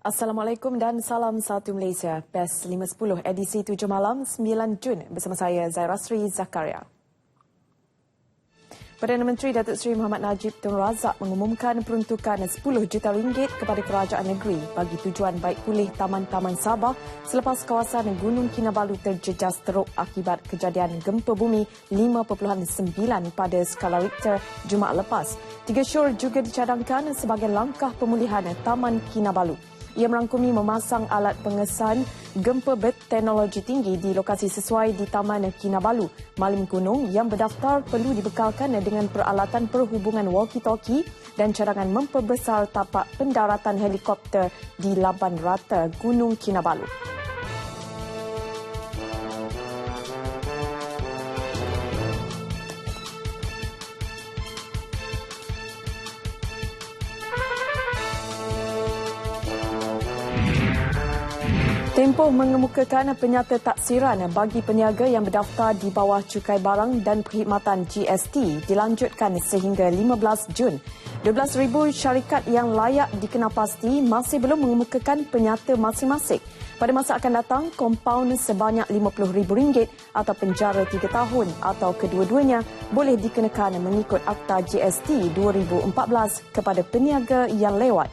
Assalamualaikum dan salam satu Malaysia. PES 510 edisi 7 malam 9 Jun bersama saya Zaira Sri Zakaria. Perdana Menteri Datuk Seri Muhammad Najib Tun Razak mengumumkan peruntukan 10 juta ringgit kepada kerajaan negeri bagi tujuan baik pulih taman-taman Sabah selepas kawasan Gunung Kinabalu terjejas teruk akibat kejadian gempa bumi 5.9 pada skala Richter Jumaat lepas. 3 syur juga dicadangkan sebagai langkah pemulihan Taman Kinabalu. Ia merangkumi memasang alat pengesan gempa berteknologi tinggi di lokasi sesuai di Taman Kinabalu. Malim gunung yang berdaftar perlu dibekalkan dengan peralatan perhubungan walkie-talkie dan cadangan memperbesar tapak pendaratan helikopter di laban rata Gunung Kinabalu. Tempoh mengemukakan penyata taksiran bagi peniaga yang berdaftar di bawah Cukai Barang dan Perkhidmatan GST dilanjutkan sehingga 15 Jun. 12,000 syarikat yang layak dikenal pasti masih belum mengemukakan penyata masing-masing. Pada masa akan datang, kompaun sebanyak RM50,000 atau penjara 3 tahun atau kedua-duanya boleh dikenakan mengikut Akta GST 2014 kepada peniaga yang lewat.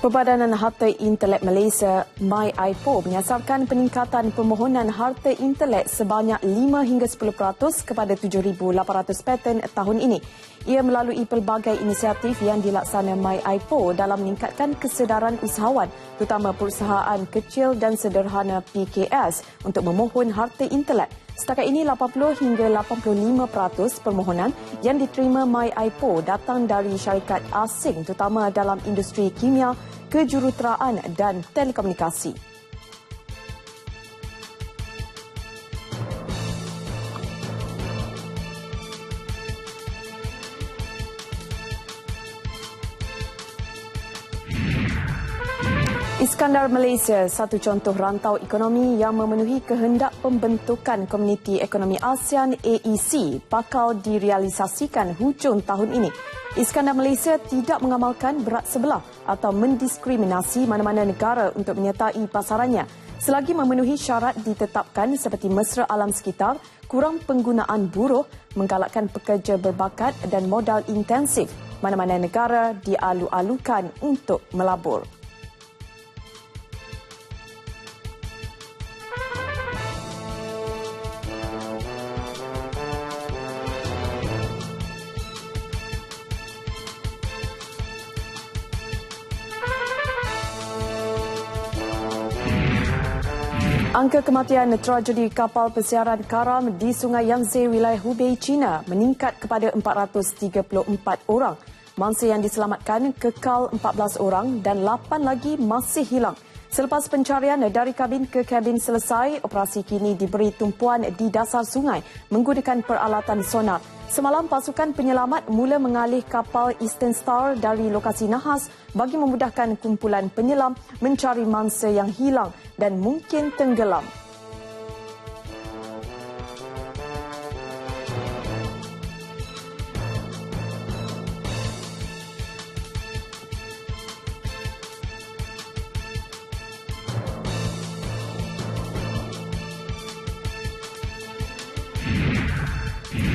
Perbadanan Harta Intelek Malaysia MyIPO menyasarkan peningkatan permohonan harta intelek sebanyak 5 hingga 10% kepada 7,800 paten tahun ini. Ia melalui pelbagai inisiatif yang dilaksana MyIPO dalam meningkatkan kesedaran usahawan, terutama perusahaan kecil dan sederhana PKS untuk memohon harta intelek. Setakat ini 80 hingga 85% permohonan yang diterima MyIPO datang dari syarikat asing terutama dalam industri kimia, kejuruteraan dan telekomunikasi. Iskandar Malaysia, satu contoh rantau ekonomi yang memenuhi kehendak pembentukan Komuniti Ekonomi ASEAN AEC bakal direalisasikan hujung tahun ini. Iskandar Malaysia tidak mengamalkan berat sebelah atau mendiskriminasi mana-mana negara untuk menyertai pasarannya selagi memenuhi syarat ditetapkan seperti mesra alam sekitar, kurang penggunaan buruh, menggalakkan pekerja berbakat dan modal intensif. Mana-mana negara dialu-alukan untuk melabur. Angka kematian tragedi kapal pesiaran karam di Sungai Yangtze wilayah Hubei, China meningkat kepada 434 orang. Mangsa yang diselamatkan kekal 14 orang dan 8 lagi masih hilang. Selepas pencarian dari kabin ke kabin selesai, operasi kini diberi tumpuan di dasar sungai menggunakan peralatan sonar. Semalam, pasukan penyelamat mula mengalih kapal Eastern Star dari lokasi nahas bagi memudahkan kumpulan penyelam mencari mangsa yang hilang dan mungkin tenggelam.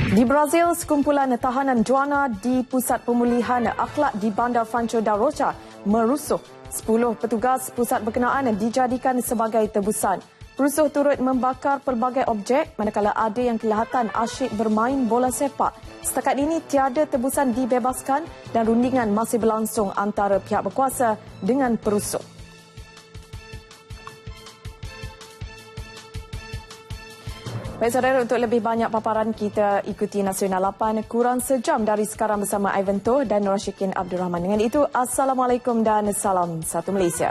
Di Brazil, sekumpulan tahanan Joana di Pusat Pemulihan Akhlak di Bandar Franco da Rocha merusuh. 10 petugas pusat berkenaan dijadikan sebagai tebusan. Perusuh turut membakar pelbagai objek manakala ada yang kelihatan asyik bermain bola sepak. Setakat ini tiada tebusan dibebaskan dan rundingan masih berlangsung antara pihak berkuasa dengan perusuh. Baik saudara, untuk lebih banyak paparan kita ikuti Nasional 8 kurang sejam dari sekarang bersama Ivan Toh dan Rashikin Abdul Rahman. Dengan itu, Assalamualaikum dan salam satu Malaysia.